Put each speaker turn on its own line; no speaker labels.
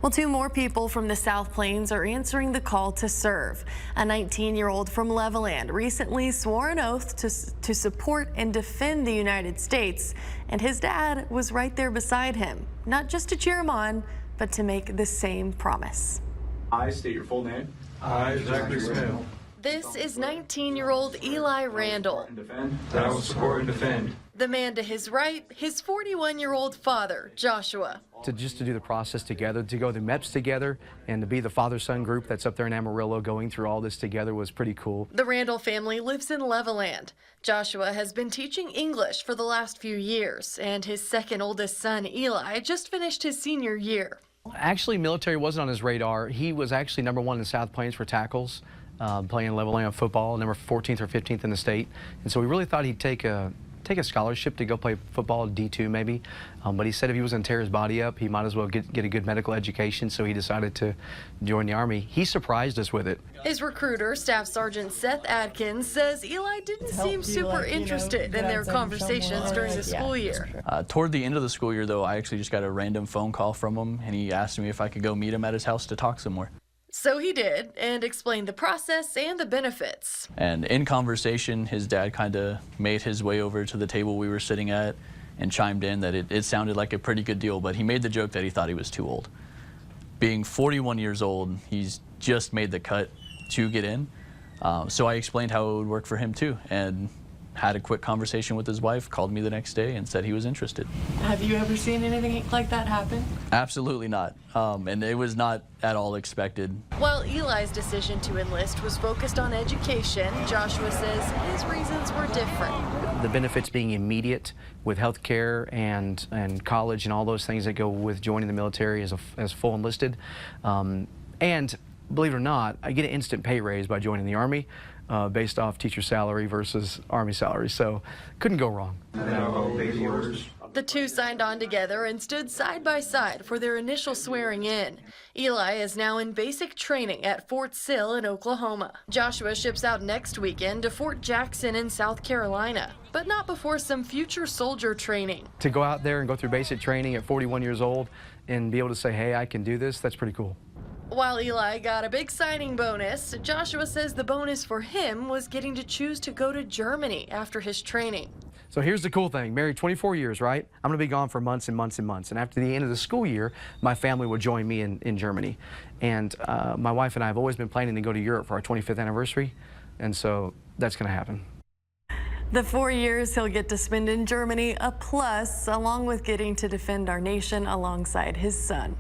Well, two more people from the South Plains are answering the call to serve. A 19-year-old from Levelland recently swore an oath to support and defend the United States, and his dad was right there beside him, not just to cheer him on, but to make the same promise.
I state your full name.
I, Zachary Smith.
This is 19-year-old Eli Randall.
That I will support and defend.
The man to his right, his 41-year-old father, Joshua.
To do the process together, to go to MEPS together, and to be the father-son group that's up there in Amarillo going through all this together was pretty cool.
The Randall family lives in Levelland. Joshua has been teaching English for the last few years, and his second oldest son, Eli, just finished his senior year.
Actually, military wasn't on his radar. He was actually #1 in the South Plains for tackles, playing Levelland football, number 14th or 15th in the state. And so we really thought he'd take a scholarship to go play football at D2 maybe. But he said if he was going to tear his body up, he might as well get a good medical education, so he decided to join the Army. He surprised us with it.
His recruiter, Staff Sergeant Seth Adkins, says Eli didn't seem super interested in their conversations during the school year.
Toward the end of the school year, though, I actually just got a random phone call from him, and he asked me if I could go meet him at his house to talk some more.
So he did, and explained the process and the benefits.
And in conversation, his dad kind of made his way over to the table we were sitting at and chimed in that it sounded like a pretty good deal, but he made the joke that he thought he was too old. Being 41 years old, he's just made the cut to get in. So I explained how it would work for him too, and had a quick conversation with his wife, called me the next day and said he was interested.
Have you ever seen anything like that happen?
Absolutely not, and it was not at all expected.
While Eli's decision to enlist was focused on education, Joshua says his reasons were different.
The benefits being immediate with health care and college and all those things that go with joining the military as full enlisted. And believe it or not, I get an instant pay raise by joining the Army based off teacher salary versus Army salary, so couldn't go wrong.
The two signed on together and stood side by side for their initial swearing in. Eli is now in basic training at Fort Sill in Oklahoma. Joshua ships out next weekend to Fort Jackson in South Carolina, but not before some future soldier training.
To go out there and go through basic training at 41 years old and be able to say, hey, I can do this, that's pretty cool.
While Eli got a big signing bonus, Joshua says the bonus for him was getting to choose to go to Germany after his training.
So here's the cool thing, married 24 years, right? I'm gonna be gone for months and months and months. And after the end of the school year, my family will join me in Germany. And my wife and I have always been planning to go to Europe for our 25th anniversary. And so that's gonna happen.
The 4 years he'll get to spend in Germany, a plus, along with getting to defend our nation alongside his son.